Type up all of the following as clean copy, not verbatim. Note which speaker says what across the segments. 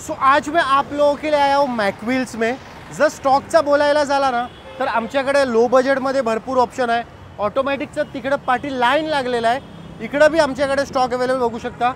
Speaker 1: So आज मैं आप लोगों के लिए आया हूँ मॅकव्हील्स में। जर स्टॉकचा बोलायला झाला ना तर आमच्याकडे लो बजेटमध्ये भरपूर ऑप्शन आहे। ऑटोमॅटिकचं तिकडे पाठी लाईन लागलेला आहे, इकडं भी आमच्याकडे स्टॉक अवेलेबल बघू शकता।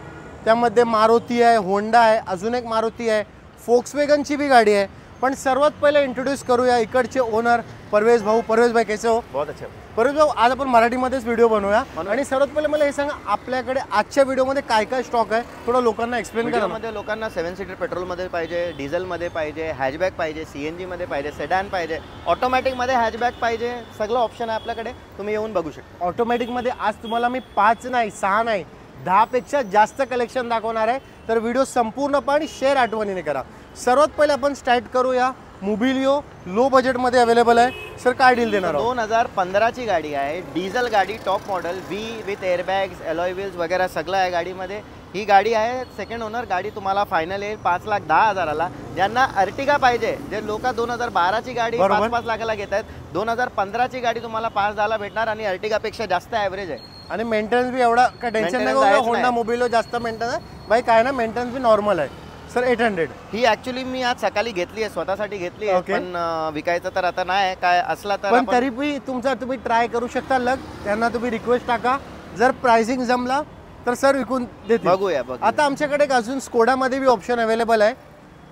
Speaker 1: त्यामध्ये मारुती आहे, होंडा आहे, अजून एक मारुती आहे, फोक्सवॅगनची भी गाडी आहे। पण सर्वात पहिले इंट्रोड्यूस करूया इकडचे ओनर परवेज भाऊ। परवेज भाई कैसे हो?
Speaker 2: बहुत अच्छा।
Speaker 1: परवेज भाऊ आज आपण मराठीमध्येच व्हिडिओ बनवूया आणि सर्वात पहिले मला हे सांगा आपल्याकडे आजच्या व्हिडिओमध्ये काय काय स्टॉक आहे थोडं लोकांना एक्सप्लेन करा।
Speaker 2: मध्ये लोकांना 7 सीटर पेट्रोलमध्ये पाहिजे, डिझेलमध्ये पाहिजे, हॅचबॅक पाहिजे, CNG मध्ये पाहिजे, सेडान पाहिजे, ऑटोमॅटिकमध्ये हॅचबॅक पाहिजे, सगळं ऑप्शन आहे आपल्याकडे, तुम्ही येऊन बघू शकता।
Speaker 1: ऑटोमॅटिकमध्ये आज तुम्हाला मी 5 नाही 6 नाही 10 पेक्षा जास्त कलेक्शन दाखवणार आहे, तर व्हिडिओ संपूर्णपणे शेअर आठवणीने करा। सर्वात पहिले आपण स्टार्ट करूया मोबिलिओ। लो बजेटमध्ये अवेलेबल आहे सर, काय डील देणार?
Speaker 2: 2015 ची गाडी आहे, डिझेल गाडी, top model, V with airbags, alloy wheels वगैरे सगळं आहे गाडीमध्ये। ही गाडी आहे सेकंड ओनर, गाडी तुम्हाला फायनल येईल 5,10,000ला। ज्यांना अर्टिगा पाहिजे, जे लोक 2012 ची गाडी 5-5 लाखाला घेत आहेत, 2015 ची गाडी तुम्हाला 5-10ला भेटणार आणि अर्टिगापेक्षा जास्त ॲव्हरेज आहे आणि
Speaker 1: मेंटेनन्स भी एवढा का टेन्शन नाही। होंडा मोबिलिओ जास्त मेंटेनन्स आहे भाई, काय ना मेंटेनन्स भी नॉर्मल आहे सर। 800
Speaker 2: ही ऍक्च्युअली मी आज सकाळी घेतली आहे, स्वतःसाठी घेतली आहे, पण विकायचं तर आता नाही, काय असला तर
Speaker 1: पण तरी भी तुम्ही ट्राय करू शकता। लग त्यांना तुम्ही रिक्वेस्ट टाका, जर प्राइसिंग जमला तर सर विकून देतील।
Speaker 2: बघूया।
Speaker 1: आता आमच्याकडे एक अजून स्कोडामध्ये भी ऑप्शन अवेलेबल आहे,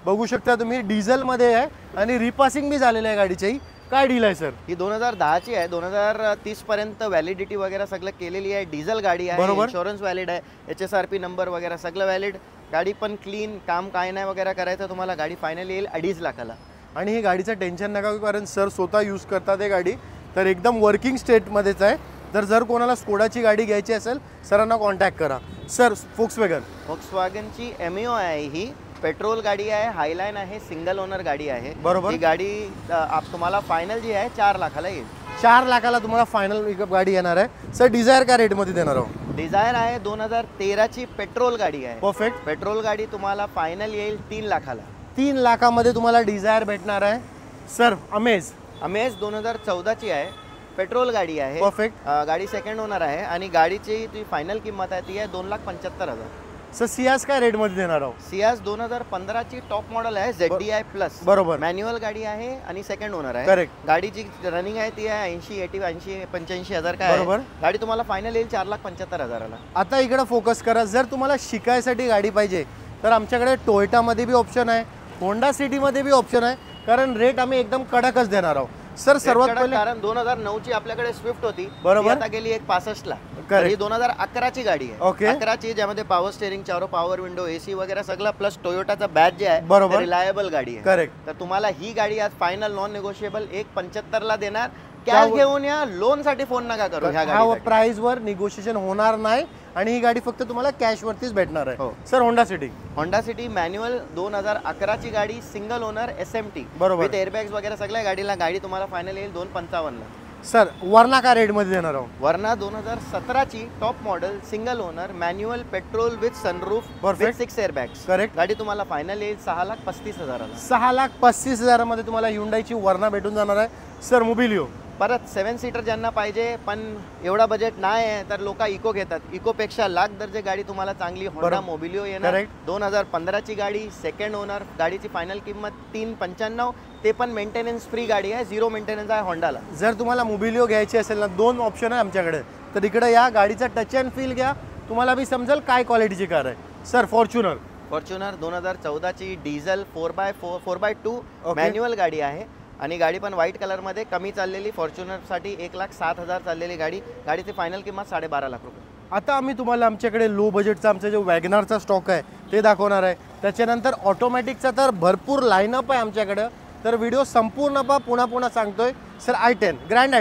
Speaker 1: बघू शकता तुम्ही, डिझेलमध्ये आहे आणि रिपासिंग भी झालेलं आहे गाडीची। काय डील आहे सर?
Speaker 2: ही 2010 ची आहे, 2030 पर्यंत व्हॅलिडिटी वगैरे सगळं केलेली आहे। डिझेल गाडी आहे, इन्शुरन्स व्हॅलिड आहे, HSRP नंबर वगैरे सगळं व्हॅलिड, गाडी पण क्लीन, काम काय नाही वगैरे करायचं तुम्हाला। गाडी फायनल येईल 2.5 लाखाला
Speaker 1: आणि ही गाडीचं टेन्शन नका घेऊ, कारण सर स्वतः यूज करतात ही गाडी, तर एकदम वर्किंग स्टेटमध्येच आहे। जर कोणाला स्कोडाची गाडी घ्यायची असेल सरांना कॉन्टॅक्ट करा। सर
Speaker 2: फोक्सवॅगनची MEO आहे, ही पेट्रोल गाडी आहे, हायलाईन आहे, सिंगल ओनर गाडी आहे।
Speaker 1: बरोबर।
Speaker 2: ही गाडी तुम्हाला फायनल जी आहे 4 लाखाला येईल।
Speaker 1: 4 लाखाला तुम्हाला फायनल गाडी येणार आहे सर। डिझायर काय रेटमध्ये देणार आहोत?
Speaker 2: डिझायर आहे 2013 ची पेट्रोल गाडी आहे,
Speaker 1: परफेक्ट।
Speaker 2: पेट्रोल गाडी तुम्हाला फायनल येईल 3 लाखाला।
Speaker 1: 3 लाखामध्ये तुम्हाला डिझायर भेटणार आहे सर। अमेज
Speaker 2: 2014 ची आहे, पेट्रोल गाडी आहे,
Speaker 1: परफेक्ट।
Speaker 2: गाडी सेकंड ओनर आहे आणि गाडीची जी फायनल किंमत आहे ती आहे 2,75,000।
Speaker 1: सर सियाज काय रेटमध्ये देणार आहोत?
Speaker 2: सियाज 2015 ची टॉप मॉडेल आहे, ZDI प्लस,
Speaker 1: बरोबर,
Speaker 2: मॅन्युअल गाडी आहे आणि सेकंड ओनर आहे।
Speaker 1: करेक्ट।
Speaker 2: गाडीची रनिंग आहे ती आहे 85,000 काय,
Speaker 1: बरोबर।
Speaker 2: गाडी तुम्हाला फायनल येईल 4,75,000ला।
Speaker 1: आता इकडे फोकस करा, जर तुम्हाला शिकायसाठी गाडी पाहिजे तर आमच्याकडे टोयोटामध्ये भी ऑप्शन आहे, होंडा सिटीमध्ये भी ऑप्शन आहे, कारण रेट आम्ही एकदम कडकच देणार आहोत सर। सर्वात पहिले
Speaker 2: कारण 2009 ची आपल्याकडे स्विफ्ट होती,
Speaker 1: बरोबर,
Speaker 2: आता गेली एक 65ला। ही 2011 ची गाडी आहे,
Speaker 1: ओके।
Speaker 2: 11 ची, ज्यामध्ये पॉवर स्टेअरिंग, चारो पॉवर विंडो, AC वगैरे सगळं प्लस टोयोटाचा बॅच जे आहे,
Speaker 1: बरोबर,
Speaker 2: रिलायबल गाडी आहे,
Speaker 1: करेक्ट।
Speaker 2: तर तुम्हाला ही गाडी आज फायनल नॉन निगोशिएबल 1,75,000ला देणार। कॅश घेऊन या, लोन साठी फोन नका करू, ह्या गाडीवर
Speaker 1: प्राइस वर निगोशिएशन होणार नाही आणि ही गाडी फक्त तुम्हाला कॅश वरतीच भेटणार आहे। सर
Speaker 2: होंडा सिटी मॅन्युअल 2011 ची गाडी, सिंगल ओनर, SMT,
Speaker 1: बरोबर,
Speaker 2: विथ एअरबॅग्स वगैरे सगळ्या गाडीला, गाडी तुम्हाला फायनल येईल 2,55,000ला।
Speaker 1: सर वरना का रेट मध्ये देणार आहोत?
Speaker 2: वरना 2017 ची top model, single owner, manual, petrol with sunroof, with 6 airbags,
Speaker 1: correct.
Speaker 2: गाडी तुम्हाला फायनल येईल 6,35,000ला।
Speaker 1: 6,35,000 मध्ये तुम्हाला Hyundaiची वरना भेटून जाणार आहे सर। मोबिलिओ
Speaker 2: परत 7 सीटर ज्यांना पाहिजे पण एवढा बजेट नाही आहे तर लोक इको घेतात, इकोपेक्षा लाख दर्जे गाडी तुम्हाला चांगली होंडा मोबिलिओ येणार। 2015 ची गाडी, सेकंड ओनर, गाडीची फायनल किंमत 3,95,000, ते पण मेंटेनन्स फ्री गाडी आहे, 0 मेंटेनन्स आहे होंडाला।
Speaker 1: जर तुम्हाला मोबिलिओ घ्यायची असेल ना, 2 ऑप्शन आहे आमच्याकडे, तर इकडे या, गाडीचा टच अँड फील घ्या, तुम्हाला बी समजेल काय क्वालिटीची कार आहे सर। फॉर्च्युनर 2014
Speaker 2: ची डिझेल 4x2 मॅन्युअल गाडी आहे आणि गाडी पण व्हाईट कलर मध्ये, कमी चाललेली, फॉर्च्युनरसाठी 1,07,000 चाललेली गाडी, गाडीची फायनल किंमत 12.5 लाख रुपये।
Speaker 1: आता आम्ही तुम्हाला आमच्याकडे लो बजेटचा आमचा जो वॅगनारचा स्टॉक आहे ते दाखवणार आहे, त्याच्यानंतर ऑटोमॅटिकचा तर भरपूर लाईनअप आहे आमच्याकडे, तर व्हिडिओ संपूर्ण पुन्हा सांगतोय sir. i10 grand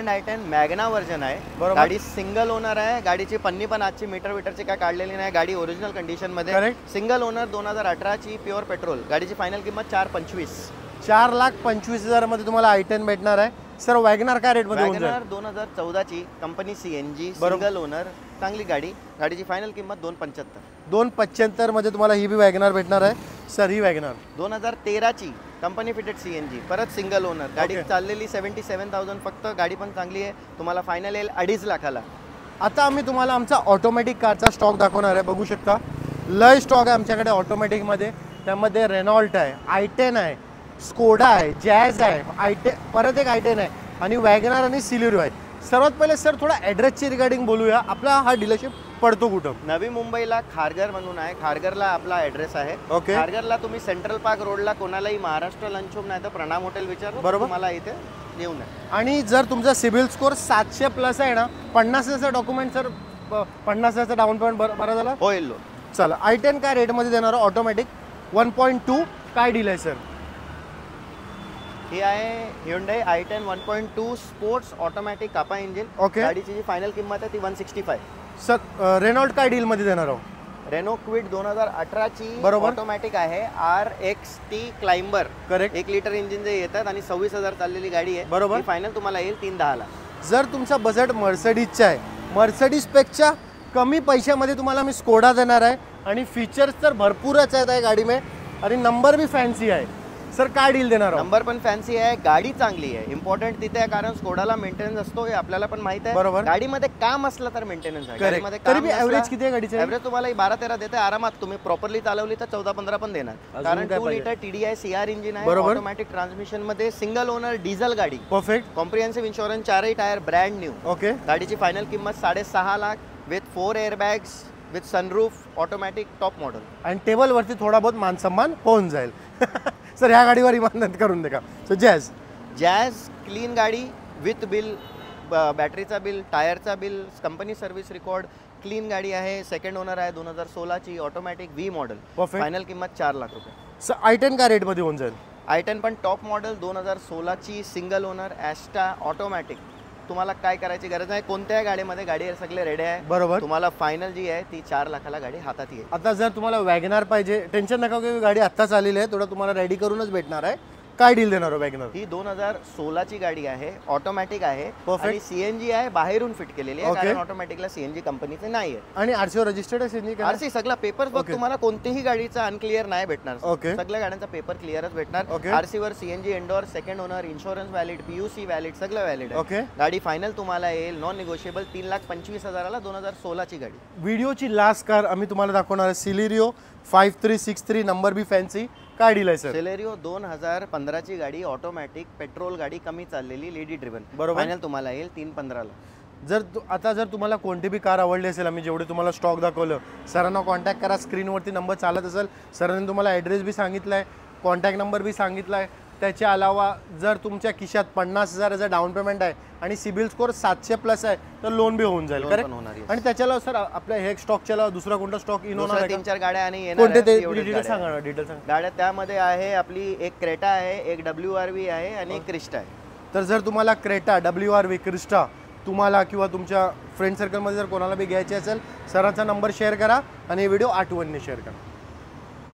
Speaker 1: i10
Speaker 2: Magna version आहे, गाडी सिंगल ओनर आहे, गाडीची पन्नी पण आजची मीटरची काय काढलेली नाही, गाडी ओरिजिनल कंडिशन मध्ये, सिंगल ओनर, 2018 ची प्युअर पेट्रोल, गाडीची फायनल किंमत 4,25,000।
Speaker 1: 4,25,000 मध्ये तुम्हाला i10 भेटणार आहे सर। वॅगनार काय रेट मध्ये?
Speaker 2: वॅगनार 2014 ची कंपनी CNG, सिंगल ओनर, चांगली गाडी, गाडीची फायनल किंमत 2,75,000।
Speaker 1: 2,75,000 मध्ये तुम्हाला ही बी वॅगनार भेटणार आहे सर। ही वॅगनार
Speaker 2: 2013 ची कंपनी फिटेड CNG, परत सिंगल ओनर, गाडी चाललेली 77,000 फक्त, गाडी पण चांगली आहे, तुम्हाला फायनल येईल 2.5 लाखाला।
Speaker 1: आता आम्ही तुम्हाला आमचा ऑटोमॅटिक कारचा स्टॉक दाखवणार आहे, बघू शकता लय स्टॉक आहे आमच्याकडे ऑटोमॅटिकमध्ये। त्यामध्ये रेनॉल्ट आहे, I10 आहे, स्कोडा आहे, जॅज आहे, परत एक I10 आहे आणि वॅगनार आणि सिलेरिओ आहे. सर्वात पहिले सर थोडा ॲड्रेसची रिगार्डिंग बोलूया. आपला हा डीलरशिप पडतो कुठं?
Speaker 2: नवी मुंबईला खारघर म्हणून आहे. खारघरला आपला ॲड्रेस आहे.
Speaker 1: ओके.
Speaker 2: खारघरला तुम्ही सेंट्रल पार्क रोडला कोणालाही महाराष्ट्र लंच होम नाही तर प्रणाम हॉटेल विचारलं,
Speaker 1: बरोबर.
Speaker 2: तुम्हाला इथे येऊन आहे.
Speaker 1: आणि जर तुमचा सिबिल स्कोर 700+ आहे ना, 50,000चा डॉक्युमेंट सर, 50,000चा डाऊन पेमेंट बरं झाला
Speaker 2: होईल लोन.
Speaker 1: चला I10 काय रेटमध्ये देणार? ऑटोमॅटिक 1.2 काय डील आहे सर?
Speaker 2: ही आहे Hyundai i10 1.2 स्पोर्ट्स ऑटोमॅटिक कापा इंजिन.
Speaker 1: ओके.
Speaker 2: गाडीची जी फायनल किंमत आहे ती 165.
Speaker 1: सर रेनॉल्ट काय डीलमध्ये देणार आहो?
Speaker 2: रेनो क्विड 2018 ची
Speaker 1: बरोबर.
Speaker 2: ऑटोमॅटिक आहे. RXT climber.
Speaker 1: Correct.
Speaker 2: 1 litre engine जे येतात आणि 26,000 चाललेली गाडी आहे.
Speaker 1: बरोबर.
Speaker 2: ही फायनल तुम्हाला येईल 310 ला.
Speaker 1: जर तुमचा बजेट मर्सडीजचा आहे, मर्सडीजपेक्षा कमी पैशामध्ये तुम्हाला मी स्कोडा देणार आहे आणि फीचर्स तर भरपूरच आहेत या गाडी में आणि नंबर भी फॅन्सी आहे. सर काय डील देणार आहो?
Speaker 2: नंबर पण फॅन्सी आहे, गाडी चांगली आहे. इम्पॉर्टंट तिथे आहे कारण स्कोडाला मेंटेनन्स असतो हे आपल्याला पण माहित आहे.
Speaker 1: बरोबर.
Speaker 2: गाडीमध्ये काम असलं तर मेंटेनन्स आहे.
Speaker 1: करेक्ट. तरी बी ॲव्हरेज किती आहे गाडीचं?
Speaker 2: ॲव्हरेज तुम्हाला 12-13 देते आरामात. तुम्ही प्रॉपरली चालवली तर 14-15 पण देणार. कारण
Speaker 1: काय
Speaker 2: 2
Speaker 1: पाहिजे?
Speaker 2: लिटर TDI CR इंजिन आहे.
Speaker 1: बरोबर.
Speaker 2: ऑटोमॅटिक ट्रान्समिशन मध्ये सिंगल ओनर डिझेल गाडी.
Speaker 1: परफेक्ट.
Speaker 2: कॉम्प्रिहेन्सिव्ह इन्शुरन्स, 4ही टायर ब्रँड न्यू.
Speaker 1: ओके.
Speaker 2: गाडीची फायनल किंमत 6.5 lakh with 4 airbags with sunroof automatic top model.
Speaker 1: आणि टेबलवरती थोडा बहुत मानसन्मान होऊन जाईल. सर ह्या गाडीवर इमानत करून दे का? सो जॅज
Speaker 2: क्लीन गाडी विथ बिल, बॅटरीचा बिल, टायरचा bill, company service record, clean गाडी आहे. सेकंड ओनर आहे, 2016 ची automatic V model.
Speaker 1: Perfect.
Speaker 2: Final किंमत 4 लाख रुपये.
Speaker 1: सर I10 काय रेटमध्ये होऊन जाईल?
Speaker 2: i10 पण टॉप मॉडेल 2016 ची सिंगल ओनर ॲस्टा ऑटोमॅटिक. तुम्हाला काय करायची गरज नाही. कोणत्याही गाडीमध्ये गाडी सगळे रेडी आहे.
Speaker 1: बरोबर.
Speaker 2: तुम्हाला फायनल जी आहे ती 4 लाखाला गाडी हातात येईल.
Speaker 1: आता जर तुम्हाला वॅगनार पाहिजे, टेन्शन नका घेऊ, गाडी आत्ताच आलेली आहे, थोडं तुम्हाला रेडी करूनच भेटणार आहे. काय डील देणार वॅगनार?
Speaker 2: ही 2016 ची गाडी आहे, ऑटोमॅटिक आहे
Speaker 1: Perfect.
Speaker 2: आणि CNG आहे, बाहेरून फिट केलेली आहे.
Speaker 1: Okay.
Speaker 2: कारण ऑटोमॅटिकला CNG कंपनीचे नाही आहे.
Speaker 1: आणि RCO रजिस्टर्ड आहे CNG का?
Speaker 2: आरसी सगळा पेपर बघ.
Speaker 1: Okay.
Speaker 2: तुम्हाला कोणतेही गाडीचा अनक्लिअर नाही भेटणार.
Speaker 1: Okay.
Speaker 2: सगळ्या गाड्यांचा पेपर क्लिअरच भेटणार.
Speaker 1: Okay.
Speaker 2: आरसी वर CNG endorse, second owner, insurance valid, PUC valid, सगळं व्हॅलिड आहे.
Speaker 1: Okay.
Speaker 2: गाडी फायनल तुम्हाला येईल नॉन निगोशिएबल 3,25,000ला 2016 ची गाडी.
Speaker 1: व्हिडिओची लास्ट कार आम्ही तुम्हाला दाखवणार आहे सिलेरिओ 5363, नंबर बी फॅन्सी. काय डील आहे सर?
Speaker 2: सेलेरिओ 2015 ची गाडी, ऑटोमॅटिक पेट्रोल गाडी, कमी चाललेली, लेडी ड्रिव्हन.
Speaker 1: बरोबर.
Speaker 2: फायनल तुम्हाला येईल 315 ला.
Speaker 1: जर तुम्हाला कोणती बी कार आवडली असेल, आम्ही जेवढे तुम्हाला स्टॉक दाखवलं, सरांना कॉन्टॅक्ट करा. स्क्रीनवरती नंबर चालत असेल. सरांनी तुम्हाला ॲड्रेस बी सांगितला आहे, कॉन्टॅक्ट नंबर बी सांगितला आहे. त्याच्या अलावा जर तुमच्या खिशात 50,000चा डाऊन पेमेंट आहे आणि सिबिल स्कोर 700+ आहे तर लोन बी होऊन जाईल. करेक्ट. आणि त्याच्या अलावा सर आपल्या हे स्टॉकच्या अलावा दुसरा कोणता स्टॉक इन होणार आहे?
Speaker 2: 3-4 गाड्या आणि येणार
Speaker 1: कोणते ते
Speaker 2: आहेत, एवढ्याच
Speaker 1: डिटेल
Speaker 2: गाड्या
Speaker 1: सांगा
Speaker 2: आहेत.
Speaker 1: ना, डिटेल सांगा.
Speaker 2: गाड्या त्यामध्ये आहे आपली एक क्रेटा आहे, एक WRV आहे आणि एक क्रिस्टा आहे.
Speaker 1: तर जर तुम्हाला क्रेटा, WRV, क्रिस्टा तुम्हाला किंवा तुमच्या फ्रेंड सर्कलमध्ये जर कोणाला बी घ्यायची असेल, सरांचा नंबर शेअर करा आणि व्हिडिओ आठवणीने शेअर करा.